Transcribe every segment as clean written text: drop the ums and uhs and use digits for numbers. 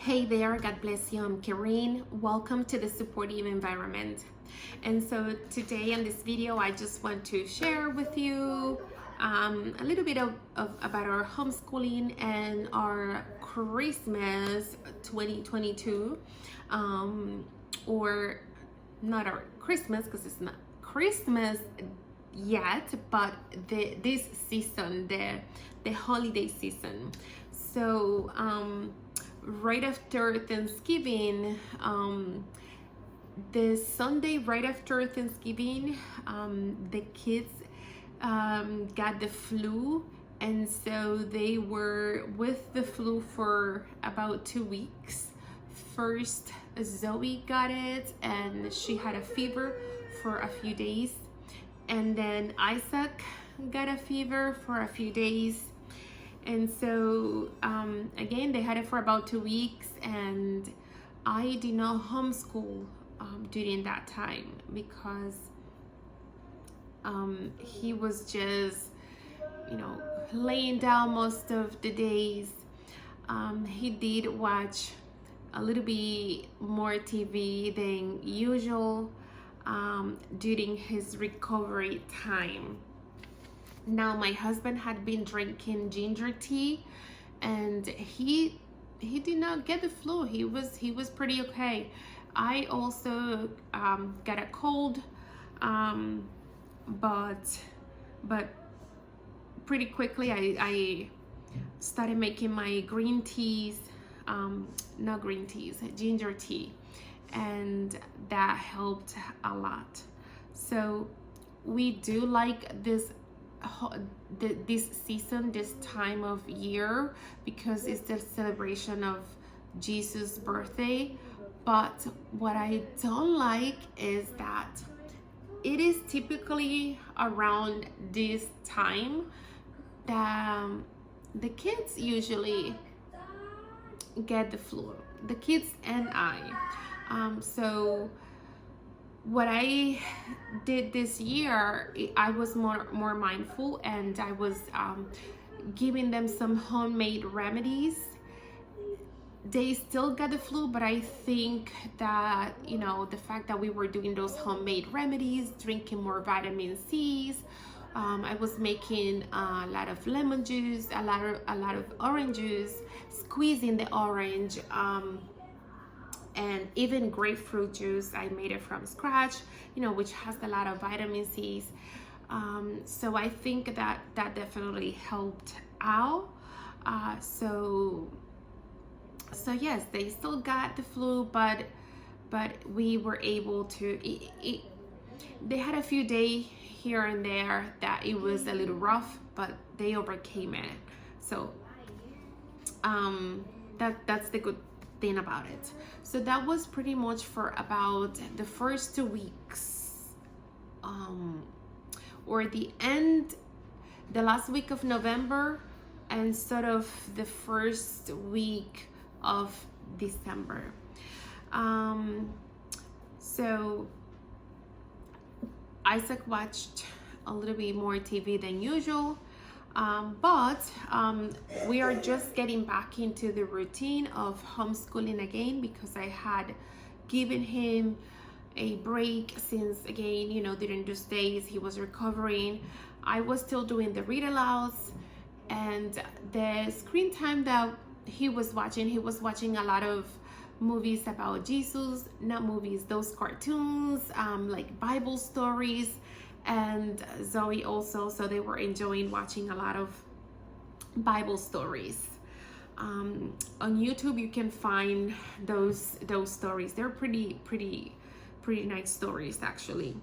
Hey there, God bless you. I'm Karine. Welcome to the supportive environment. And so today in this video, I just want to share with you a little bit about our homeschooling and our Christmas 2022, or not our Christmas because it's not Christmas yet, but this season, the holiday season. So right after Thanksgiving, the Sunday right after Thanksgiving, the kids got the flu, and so they were with the flu for about 2 weeks. First, Zoe got it, and she had a fever for a few days, and then Isaac got a fever for a few days. And so again, they had it for about 2 weeks, and I did not homeschool during that time because he was just, laying down most of the days. He did watch a little bit more TV than usual during his recovery time. Now, my husband had been drinking ginger tea, and he did not get the flu. He was pretty okay. I also got a cold, but pretty quickly I started making my green teas, not green teas, ginger tea, and that helped a lot. So we do like this season, this time of year, because it's the celebration of Jesus' birthday. But what I don't like is that it is typically around this time that the kids usually get the flu, the kids and I. So what I did this year, I was more mindful, and I was giving them some homemade remedies. They still got the flu, but I think that, the fact that we were doing those homemade remedies, drinking more vitamin C's, I was making a lot of lemon juice, a lot of orange juice, squeezing the orange, and even grapefruit juice. I made it from scratch, which has a lot of vitamin C's. So I think that definitely helped out. So yes, they still got the flu, but we were able to they had a few days here and there that it was a little rough, but they overcame it. So that's the good thing about it. So that was pretty much for about the first 2 weeks, or the last week of November, and sort of the first week of December. So Isaac watched a little bit more TV than usual, but we are just getting back into the routine of homeschooling again, because I had given him a break since, again, during those days he was recovering. I was still doing the read alouds, and the screen time that he was watching a lot of movies about Jesus, not movies, those cartoons, like Bible stories, and Zoe also, so they were enjoying watching a lot of Bible stories. On YouTube you can find those stories. They're pretty nice stories, actually.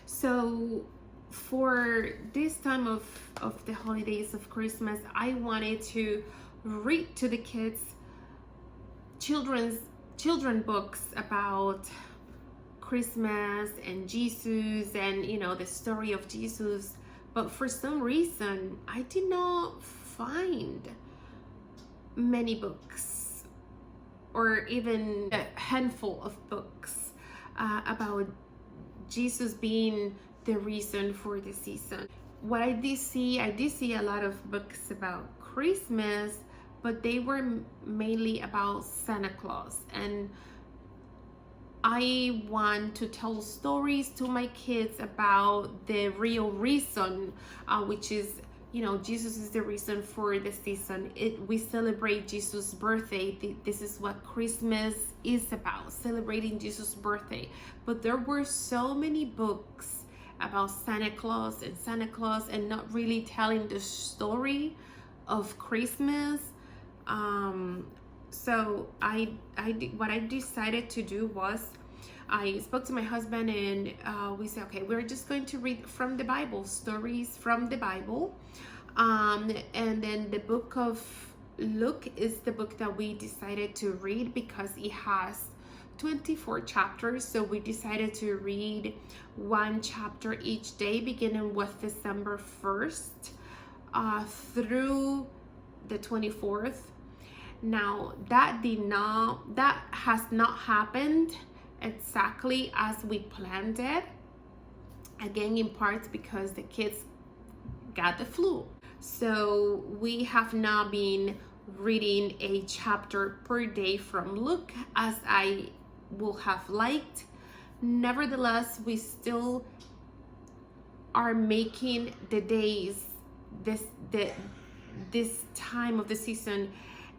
So for this time of the holidays of Christmas, I wanted to read to the kids children books about Christmas and Jesus, and the story of Jesus. But for some reason I did not find many books, or even a handful of books about Jesus being the reason for the season. What I did see a lot of books about Christmas, but they were mainly about Santa Claus. And I want to tell stories to my kids about the real reason, which is, Jesus is the reason for the season. We celebrate Jesus' birthday. This is what Christmas is about, celebrating Jesus' birthday. But there were so many books about Santa Claus and not really telling the story of Christmas. So what I decided to do was I spoke to my husband, and we said, okay, we're just going to read from the Bible, stories from the Bible. And then the book of Luke is the book that we decided to read because it has 24 chapters. So we decided to read one chapter each day, beginning with December 1st through the 24th. Now that has not happened exactly as we planned it, again in part because the kids got the flu. So we have not been reading a chapter per day from Luke as I will have liked. Nevertheless, we still are making the days, this time of the season,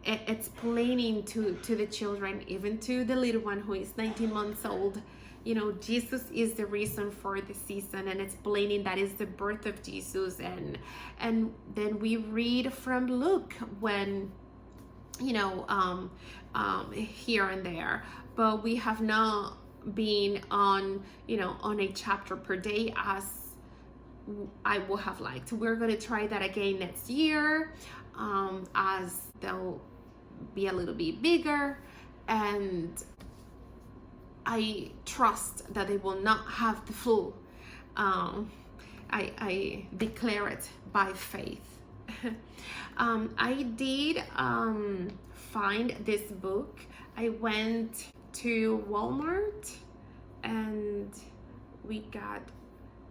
explaining to the children, even to the little one who is 19 months old, Jesus is the reason for the season, and explaining that is the birth of Jesus. And then we read from Luke when, here and there, but we have not been on a chapter per day as I would have liked. We're going to try that again next year, as they'll be a little bit bigger, and I trust that they will not have the flu. I declare it by faith. I did find this book. I went to Walmart and we got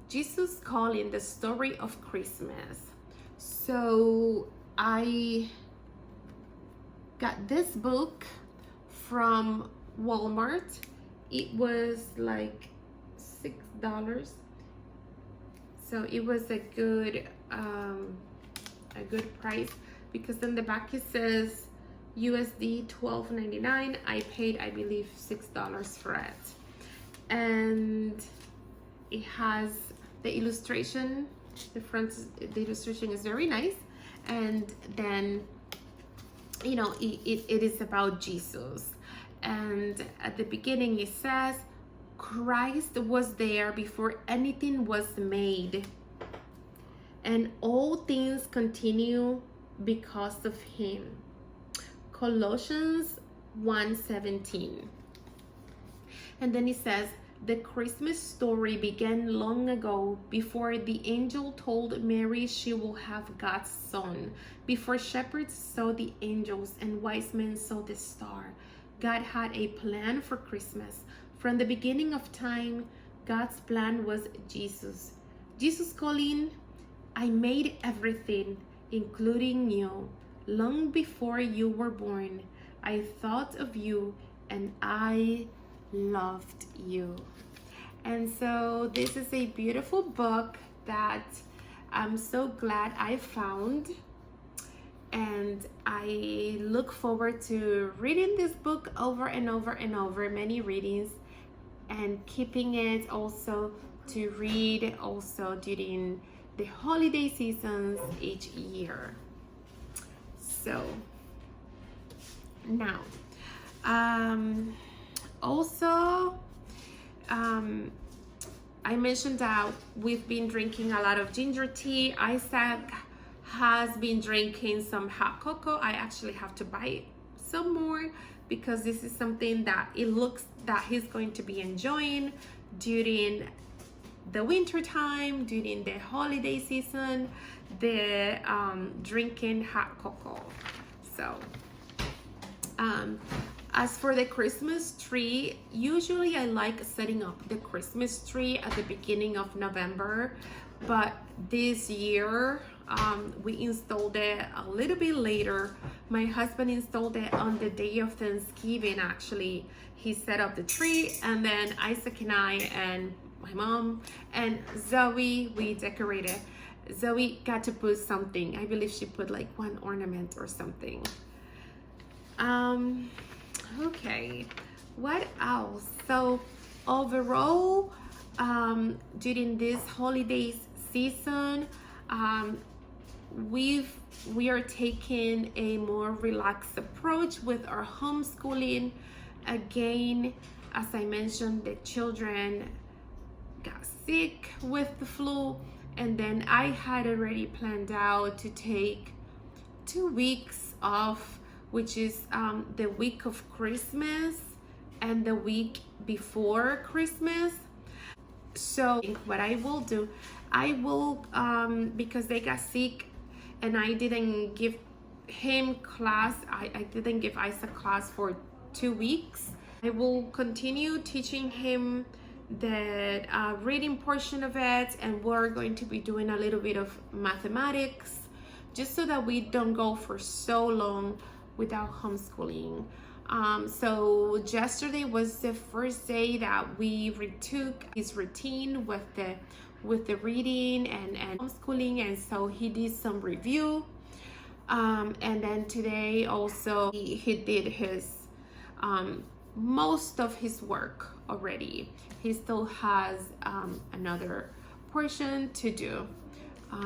Jesus Calling, the Story of Christmas. So I got this book from Walmart. It was like $6, so it was a good price, because in the back it says USD $12.99. I paid, I believe, $6 for it, and it has the illustration. The illustration is very nice, and then it is about Jesus. And at the beginning it says, Christ was there before anything was made, and all things continue because of him. Colossians 1:17. And then it says, the Christmas story began long ago, before the angel told Mary she will have God's son, before shepherds saw the angels and wise men saw the star. God had a plan for Christmas. From the beginning of time, God's plan was Jesus. Jesus calling, I made everything, including you. Long before you were born, I thought of you and I loved you. And so this is a beautiful book that I'm so glad I found. And I look forward to reading this book over and over and over, many readings, and keeping it also to read also during the holiday seasons each year. So now, also, I mentioned that we've been drinking a lot of ginger tea. Isaac has been drinking some hot cocoa. I actually have to buy some more because this is something that it looks that he's going to be enjoying during the winter time, during the holiday season, the drinking hot cocoa. So as for the Christmas tree, usually I like setting up the Christmas tree at the beginning of November, but this year We installed it a little bit later. My husband installed it on the day of Thanksgiving, actually. He set up the tree, and then Isaac and I and my mom and Zoe, we decorated. Zoe got to put something. I believe she put like one ornament or something. Okay, what else? So overall, during this holidays season, we are taking a more relaxed approach with our homeschooling. Again, as I mentioned, the children got sick with the flu, and then I had already planned out to take 2 weeks off, which is the week of Christmas and the week before Christmas. So what I will do, I will, because they got sick and I didn't give him class, I didn't give Isaac class for 2 weeks. I will continue teaching him the reading portion of it, and we're going to be doing a little bit of mathematics, just so that we don't go for so long without homeschooling. So yesterday was the first day that we retook his routine with the reading and homeschooling, and so he did some review. And then today also he did his most of his work already. He still has another portion to do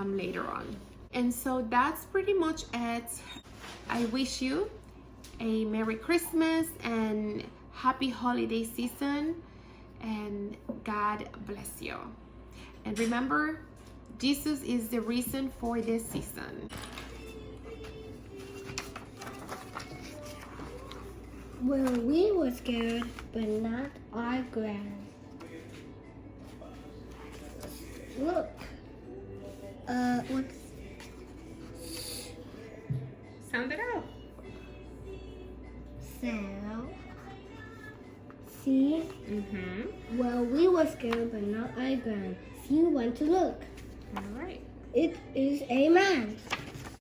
later on. And so that's pretty much it. I wish you a Merry Christmas and Happy Holiday season, and God bless you. And remember, Jesus is the reason for this season. Well, we were scared, but not our grand. Look. What's... Sound it out. So... See? Well, we were scared, but not our grand. See, you want to look. All right. It is a man.